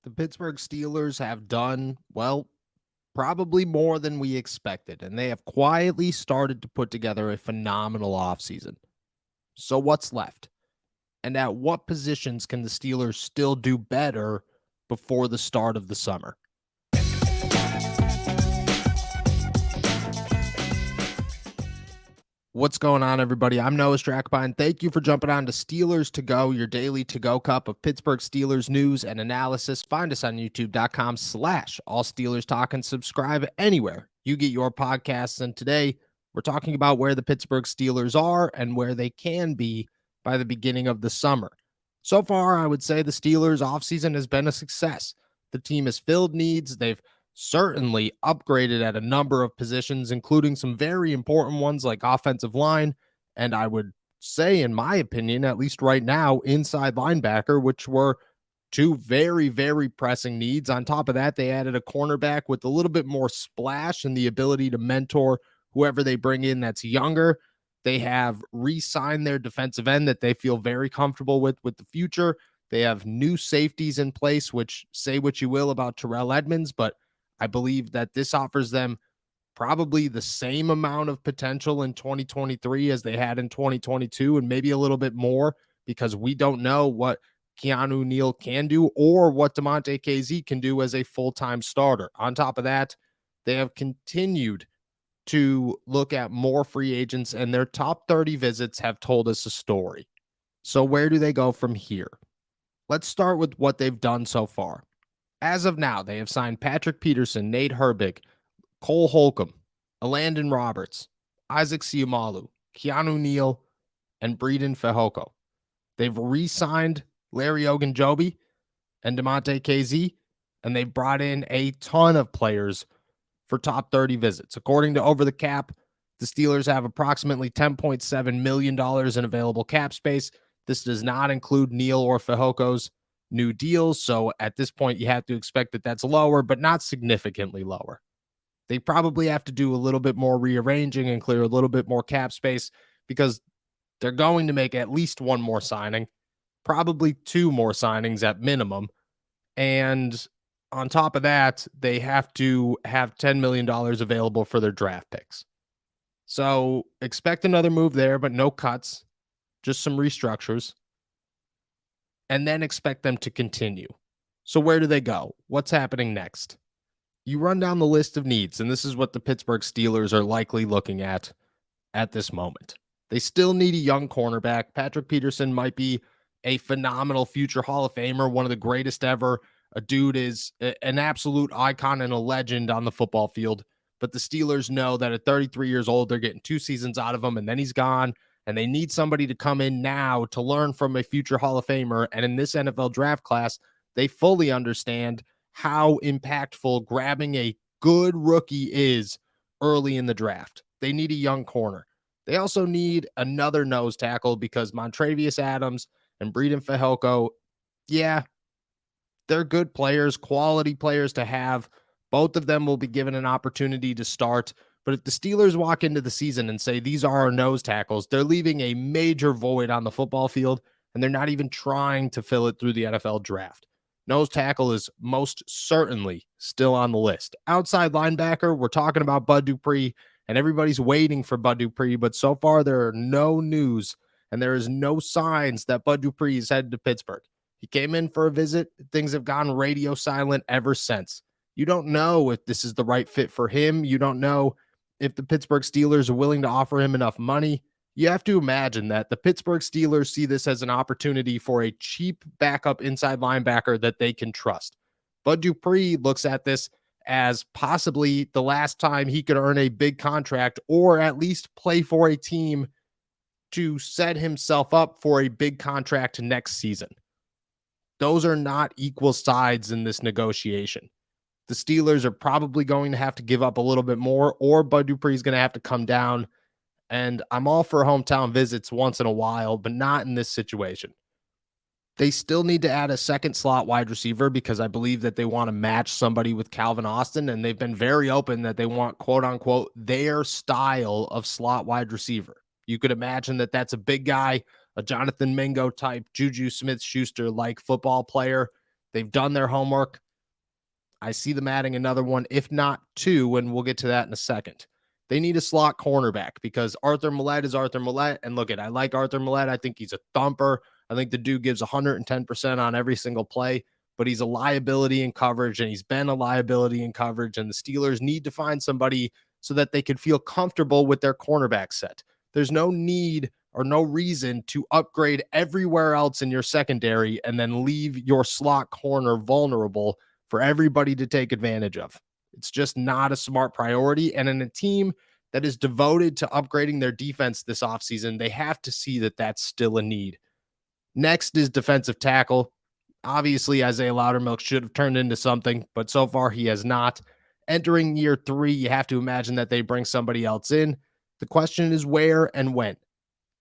The Pittsburgh Steelers have done, well, probably more than we expected, and they have quietly started to put together a phenomenal offseason. So, what's left? And at what positions can the Steelers still do better before the start of the summer? What's going on, everybody? I'm Noah Strackbine. Thank you for jumping on to Steelers to Go, your daily to-go cup of Pittsburgh Steelers news and analysis. Find us on youtube.com/all Steelers talk and subscribe anywhere you get your podcasts. And today we're talking about where the Pittsburgh Steelers are and where they can be by the beginning of the summer. So far, I would say the Steelers offseason has been a success. The team has filled needs. They've certainly upgraded at a number of positions, including some very important ones like offensive line. And I would say, in my opinion, at least right now, inside linebacker, which were two very, very pressing needs. On top of that, they added a cornerback with a little bit more splash and the ability to mentor whoever they bring in that's younger. They have re-signed their defensive end that they feel very comfortable with the future. They have new safeties in place, which, say what you will about Terrell Edmonds, but I believe that this offers them probably the same amount of potential in 2023 as they had in 2022, and maybe a little bit more, because we don't know what Keanu Neal can do or what DeMonte KZ can do as a full-time starter. On top of that, they have continued to look at more free agents, and their top 30 visits have told us a story. So where do they go from here? Let's start with what they've done so far. As of now, they have signed Patrick Peterson, Nate Herbig, Cole Holcomb, Elandon Roberts, Isaac Siumalu, Keanu Neal, and Breeden Fehoko. They've re-signed Larry Ogunjobi and DeMonte KZ, and they've brought in a ton of players for top 30 visits. According to Over the Cap, the Steelers have approximately $10.7 million in available cap space. This does not include Neal or Fehoko's new deals, so at this point you have to expect that that's lower, but not significantly lower. They probably have to do a little bit more rearranging and clear a little bit more cap space, because they're going to make at least one more signing, probably two more signings at minimum, and on top of that, they have to have $10 million available for their draft picks. So expect another move there, but no cuts, just some restructures, and then expect them to continue. So where do they go? What's happening next? You run down the list of needs, and this is what the Pittsburgh Steelers are likely looking at this moment. They still need a young cornerback. Patrick Peterson might be a phenomenal future Hall of Famer, one of the greatest ever. A dude is an absolute icon and a legend on the football field. But the Steelers know that at 33 years old, they're getting 2 seasons out of him, and then he's gone. And they need somebody to come in now to learn from a future Hall of Famer. And in this NFL draft class, they fully understand how impactful grabbing a good rookie is early in the draft. They need a young corner. They also need another nose tackle, because Montravius Adams and Breeden Fehoko, yeah, they're good players, quality players to have. Both of them will be given an opportunity to start. But if the Steelers walk into the season and say these are our nose tackles, they're leaving a major void on the football field, and they're not even trying to fill it through the NFL draft. Nose tackle is most certainly still on the list. Outside linebacker, we're talking about Bud Dupree, and everybody's waiting for Bud Dupree, but so far there are no news, and there is no signs that Bud Dupree is headed to Pittsburgh. He came in for a visit. Things have gone radio silent ever since. You don't know if this is the right fit for him. You don't know if the Pittsburgh Steelers are willing to offer him enough money. You have to imagine that the Pittsburgh Steelers see this as an opportunity for a cheap backup inside linebacker that they can trust. Bud Dupree looks at this as possibly the last time he could earn a big contract, or at least play for a team to set himself up for a big contract next season. Those are not equal sides in this negotiation. The Steelers are probably going to have to give up a little bit more, or Bud Dupree is going to have to come down. And I'm all for hometown visits once in a while, but not in this situation. They still need to add a second slot wide receiver, because I believe that they want to match somebody with Calvin Austin, and they've been very open that they want, quote unquote, their style of slot wide receiver. You could imagine that that's a big guy, a Jonathan Mingo type, Juju Smith-Schuster like football player They've done their homework. I see them adding another one, if not two, and we'll get to that in a second. They need a slot cornerback because Arthur Millette is Arthur Millette. And look, I like Arthur Millette. I think he's a thumper. I think the dude gives 110% on every single play, but he's a liability in coverage, and he's been a liability in coverage. And the Steelers need to find somebody so that they can feel comfortable with their cornerback set. There's no need or no reason to upgrade everywhere else in your secondary and then leave your slot corner vulnerable for everybody to take advantage of. It's just not a smart priority. And in a team that is devoted to upgrading their defense this offseason, they have to see that that's still a need. Next is defensive tackle. Obviously, Isaiah Loudermilk should have turned into something, but so far he has not. Entering year 3, you have to imagine that they bring somebody else in. The question is where and when.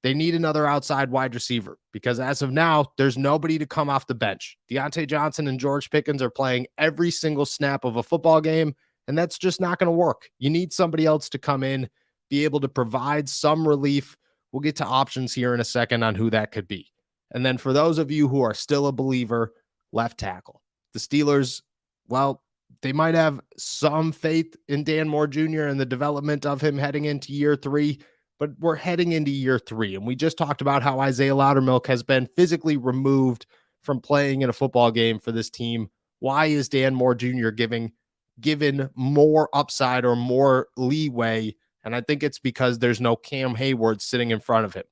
They need another outside wide receiver because as of now, there's nobody to come off the bench. Deontay Johnson and George Pickens are playing every single snap of a football game, and that's just not going to work. You need somebody else to come in, be able to provide some relief. We'll get to options here in a second on who that could be. And then for those of you who are still a believer, left tackle. The Steelers, well, they might have some faith in Dan Moore Jr. and the development of him heading into year 3, but we're heading into year 3. And we just talked about how Isaiah Loudermilk has been physically removed from playing in a football game for this team. Why is Dan Moore Jr. given more upside or more leeway? And I think it's because there's no Cam Hayward sitting in front of him.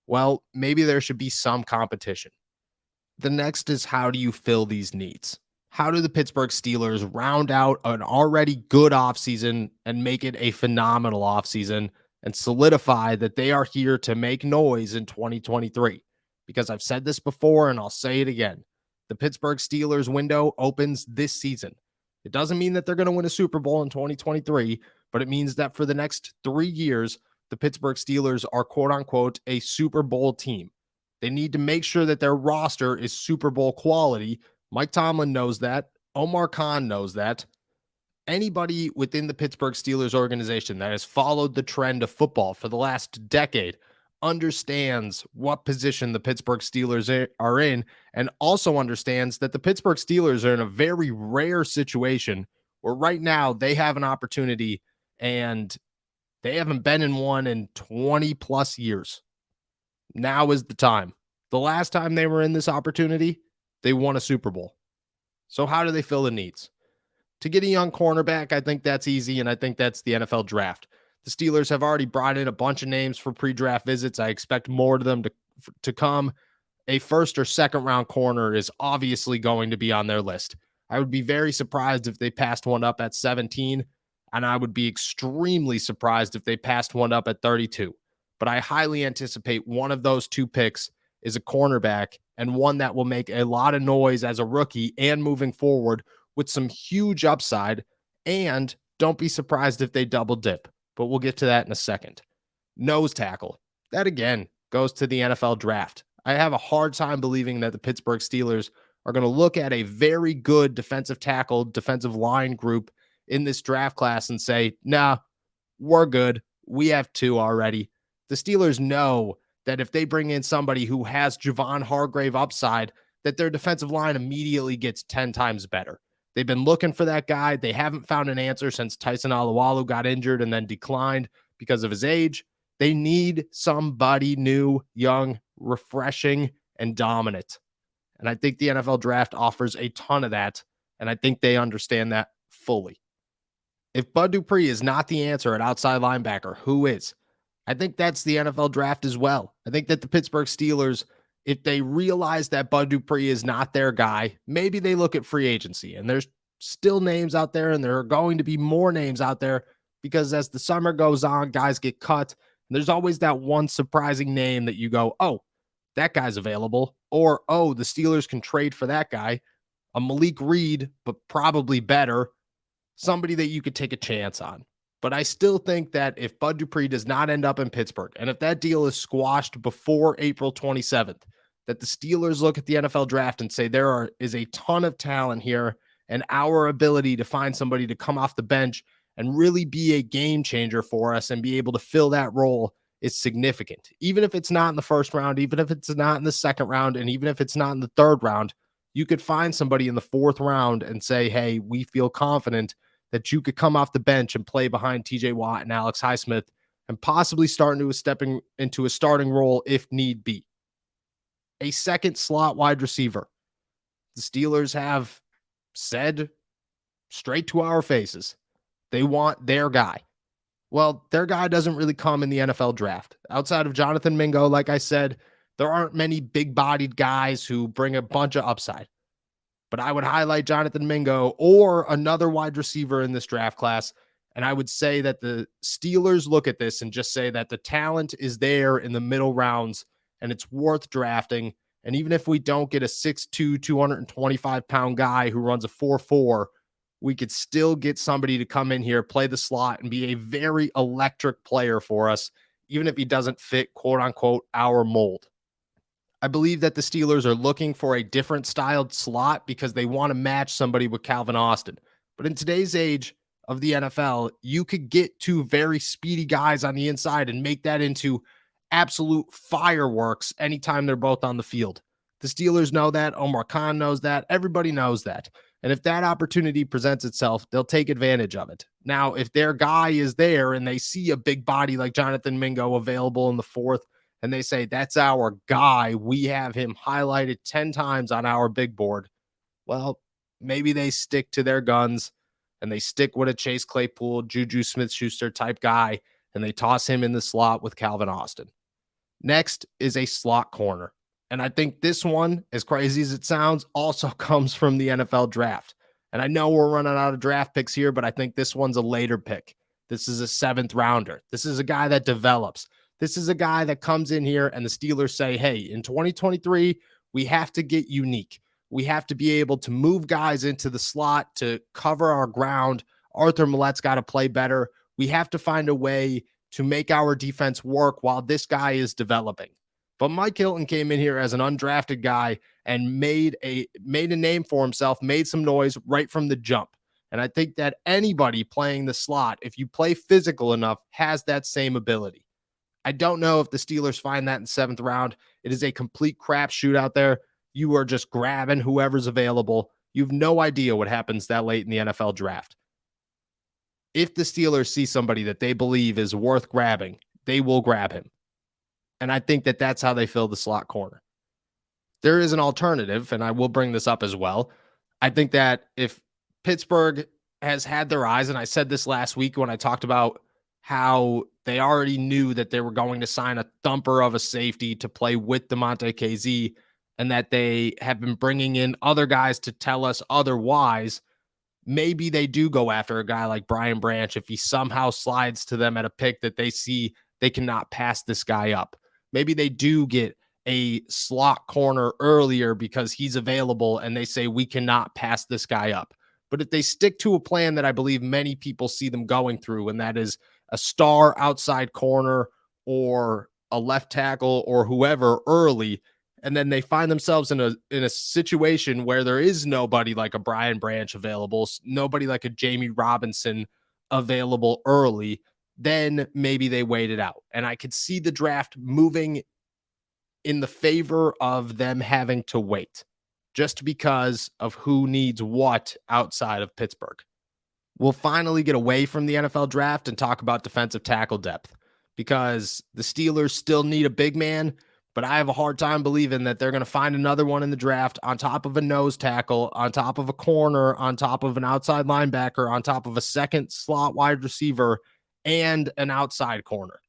Well, maybe there should be some competition. The next is, how do you fill these needs? How do the Pittsburgh Steelers round out an already good offseason and make it a phenomenal offseason and solidify that they are here to make noise in 2023? Because I've said this before and I'll say it again. The Pittsburgh Steelers window opens this season. It doesn't mean that they're going to win a Super Bowl in 2023, but it means that for the next 3 years, the Pittsburgh Steelers are quote unquote a Super Bowl team. They need to make sure that their roster is Super Bowl quality. Mike Tomlin knows that. Omar Khan knows that. Anybody within the Pittsburgh Steelers organization that has followed the trend of football for the last decade understands what position the Pittsburgh Steelers are in, and also understands that the Pittsburgh Steelers are in a very rare situation where right now they have an opportunity and they haven't been in one in 20 plus years. Now is the time. The last time they were in this opportunity, they won a Super Bowl. So how do they fill the needs? To get a young cornerback, I think that's easy, and I think that's the NFL draft. The Steelers have already brought in a bunch of names for pre-draft visits. I expect more of them to come. A first or second round corner is obviously going to be on their list. I would be very surprised if they passed one up at 17, and I would be extremely surprised if they passed one up at 32. But I highly anticipate one of those two picks is a cornerback, and one that will make a lot of noise as a rookie and moving forward with some huge upside. And don't be surprised if they double dip, but we'll get to that in a second. Nose tackle. That again goes to the NFL draft. I have a hard time believing that the Pittsburgh Steelers are going to look at a very good defensive tackle, defensive line group in this draft class and say, nah, we're good. We have 2 already. The Steelers know that if they bring in somebody who has Javon Hargrave upside, that their defensive line immediately gets 10 times better. They've been looking for that guy. They haven't found an answer since Tyson Alualu got injured and then declined because of his age. They need somebody new, young, refreshing, and dominant. And I think the NFL draft offers a ton of that, and I think they understand that fully. If Bud Dupree is not the answer at outside linebacker, who is? I think that's the NFL draft as well. I think that the Pittsburgh Steelers, if they realize that Bud Dupree is not their guy, maybe they look at free agency. And there's still names out there, and there are going to be more names out there because as the summer goes on, guys get cut. And there's always that one surprising name that you go, oh, that guy's available. Or, oh, the Steelers can trade for that guy. A Malik Reed, but probably better. Somebody that you could take a chance on. But I still think that if Bud Dupree does not end up in Pittsburgh, and if that deal is squashed before April 27th, that the Steelers look at the NFL draft and say is a ton of talent here, and our ability to find somebody to come off the bench and really be a game changer for us and be able to fill that role is significant. Even if it's not in the first round, even if it's not in the second round, and even if it's not in the third round, You could find somebody in the 4th round and say, hey, we feel confident that you could come off the bench and play behind TJ Watt and Alex Highsmith and possibly start stepping into a starting role if need be. A second slot wide receiver. The Steelers have said straight to our faces they want their guy. Well, their guy doesn't really come in the NFL draft. Outside of Jonathan Mingo, like I said, there aren't many big-bodied guys who bring a bunch of upside. But I would highlight Jonathan Mingo or another wide receiver in this draft class. And I would say that the Steelers look at this and just say that the talent is there in the middle rounds and it's worth drafting. And even if we don't get a 6'2", 225-pound guy who runs a 4.4, we could still get somebody to come in here, play the slot, and be a very electric player for us, even if he doesn't fit, quote unquote, our mold. I believe that the Steelers are looking for a different styled slot because they want to match somebody with Calvin Austin. But in today's age of the NFL, you could get two very speedy guys on the inside and make that into absolute fireworks anytime they're both on the field. The Steelers know that. Omar Khan knows that. Everybody knows that. And if that opportunity presents itself, they'll take advantage of it. Now, if their guy is there and they see a big body like Jonathan Mingo available in the 4th, and they say, that's our guy, we have him highlighted 10 times on our big board, well, maybe they stick to their guns and they stick with a Chase Claypool, Juju Smith-Schuster type guy, and they toss him in the slot with Calvin Austin. Next is a slot corner. And I think this one, as crazy as it sounds, also comes from the NFL draft. And I know we're running out of draft picks here, but I think this one's a later pick. This is a 7th rounder. This is a guy that develops. This is a guy that comes in here and the Steelers say, hey, in 2023, we have to get unique. We have to be able to move guys into the slot to cover our ground. Arthur Millett's got to play better. We have to find a way to make our defense work while this guy is developing. But Mike Hilton came in here as an undrafted guy and made a name for himself, made some noise right from the jump. And I think that anybody playing the slot, if you play physical enough, has that same ability. I don't know if the Steelers find that in 7th round. It is a complete crapshoot out there. You are just grabbing whoever's available. You have no idea what happens that late in the NFL draft. If the Steelers see somebody that they believe is worth grabbing, they will grab him. And I think that that's how they fill the slot corner. There is an alternative, and I will bring this up as well. I think that if Pittsburgh has had their eyes, and I said this last week when I talked about how they already knew that they were going to sign a thumper of a safety to play with DeMonte KZ, and that they have been bringing in other guys to tell us otherwise, maybe they do go after a guy like Brian Branch if he somehow slides to them at a pick that they see they cannot pass this guy up. Maybe they do get a slot corner earlier because he's available and they say we cannot pass this guy up. But if they stick to a plan that I believe many people see them going through, and that is a star outside corner or a left tackle or whoever early, and then they find themselves in a situation where there is nobody like a Brian Branch available, nobody like a Jamie Robinson available early, then maybe they wait it out. And I could see the draft moving in the favor of them having to wait just because of who needs what outside of Pittsburgh. We'll finally get away from the NFL draft and talk about defensive tackle depth because the Steelers still need a big man, but I have a hard time believing that they're going to find another one in the draft on top of a nose tackle, on top of a corner, on top of an outside linebacker, on top of a second slot wide receiver, and an outside corner.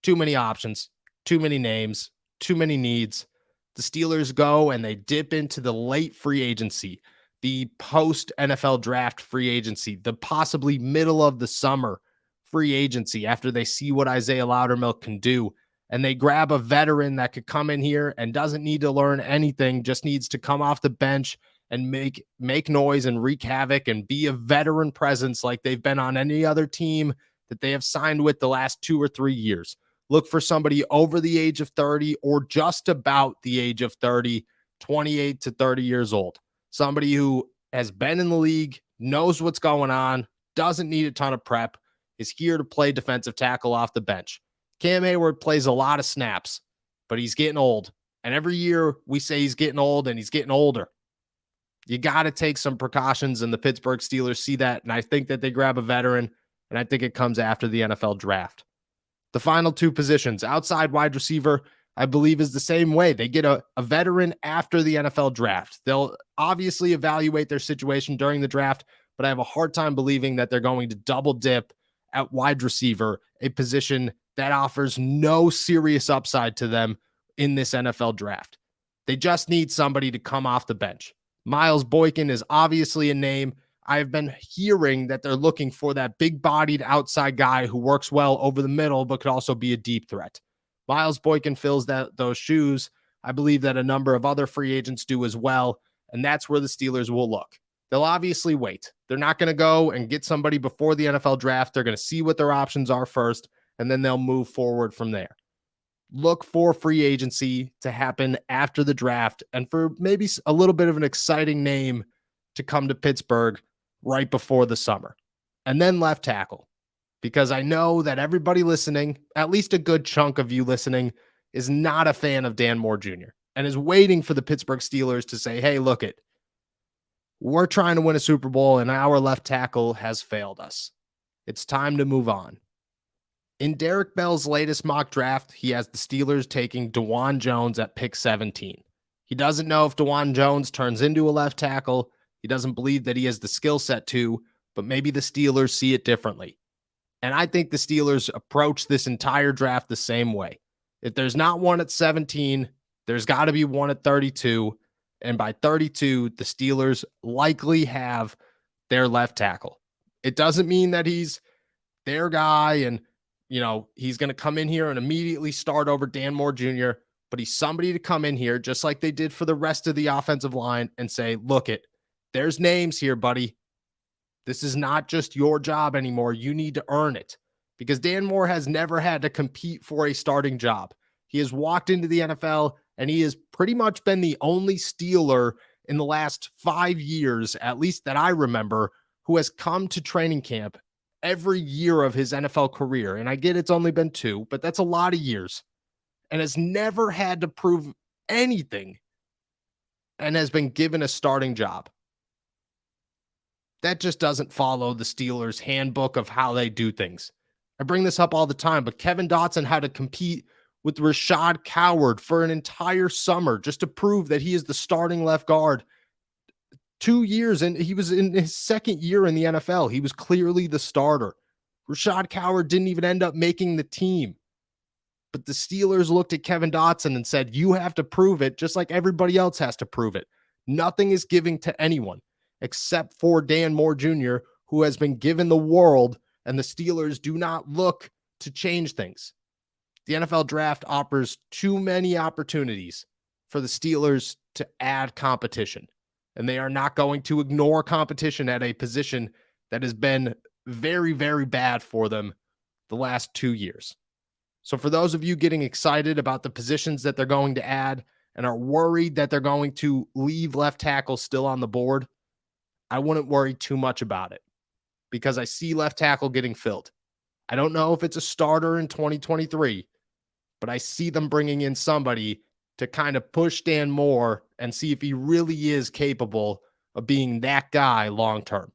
Too many options, too many names, too many needs. The Steelers go and they dip into the late free agency, the post-NFL draft free agency, the possibly middle of the summer free agency after they see what Isaiah Loudermilk can do. And they grab a veteran that could come in here and doesn't need to learn anything, just needs to come off the bench and make noise and wreak havoc and be a veteran presence like they've been on any other team that they have signed with the last 2 or 3 years. Look for somebody over the age of 30 or just about the age of 30, 28 to 30 years old. Somebody who has been in the league, knows what's going on, doesn't need a ton of prep, is here to play defensive tackle off the bench. Cam Hayward plays a lot of snaps, but he's getting old. And every year we say he's getting old and he's getting older. You got to take some precautions, and the Pittsburgh Steelers see that. And I think that they grab a veteran, and I think it comes after the NFL draft. The final two positions, outside wide receiver, I believe is the same way. They get a veteran after the NFL draft. They'll obviously evaluate their situation during the draft, but I have a hard time believing that they're going to double dip at wide receiver, a position that offers no serious upside to them in this NFL draft. They just need somebody to come off the bench. Miles Boykin is obviously a name. I've been hearing that they're looking for that big-bodied outside guy who works well over the middle, but could also be a deep threat. Miles Boykin fills those shoes. I believe that a number of other free agents do as well, and that's where the Steelers will look. They'll obviously wait. They're not going to go and get somebody before the NFL draft. They're going to see what their options are first, and then they'll move forward from there. Look for free agency to happen after the draft and for maybe a little bit of an exciting name to come to Pittsburgh right before the summer. And then left tackle, because I know that everybody listening, at least a good chunk of you listening, is not a fan of Dan Moore Jr. and is waiting for the Pittsburgh Steelers to say, hey, look it, we're trying to win a Super Bowl and our left tackle has failed us. It's time to move on. In Derek Bell's latest mock draft, he has the Steelers taking DeJuan Jones at pick 17. He doesn't know if DeJuan Jones turns into a left tackle. He doesn't believe that he has the skill set to, but maybe the Steelers see it differently. And I think the Steelers approach this entire draft the same way. If there's not one at 17, there's got to be one at 32. And by 32, the Steelers likely have their left tackle. It doesn't mean that he's their guy and he's going to come in here and immediately start over Dan Moore Jr., but he's somebody to come in here, just like they did for the rest of the offensive line, and say, look it, there's names here, buddy. This is not just your job anymore. You need to earn it, because Dan Moore has never had to compete for a starting job. He has walked into the NFL, and he has pretty much been the only Steeler in the last 5 years, at least that I remember, who has come to training camp every year of his NFL career. And I get it's only been 2, but that's a lot of years, and has never had to prove anything and has been given a starting job. That just doesn't follow the Steelers' handbook of how they do things. I bring this up all the time, but Kevin Dotson had to compete with Rashad Coward for an entire summer just to prove that he is the starting left guard. 2 years, and he was in his second year in the NFL. He was clearly the starter. Rashad Coward didn't even end up making the team. But the Steelers looked at Kevin Dotson and said, you have to prove it, just like everybody else has to prove it. Nothing is giving to anyone except for Dan Moore Jr., who has been given the world, and the Steelers do not look to change things. The NFL draft offers too many opportunities for the Steelers to add competition, and they are not going to ignore competition at a position that has been very, very bad for them the last 2 years. So for those of you getting excited about the positions that they're going to add and are worried that they're going to leave left tackle still on the board, I wouldn't worry too much about it, because I see left tackle getting filled. I don't know if it's a starter in 2023, but I see them bringing in somebody to kind of push Dan Moore and see if he really is capable of being that guy long term.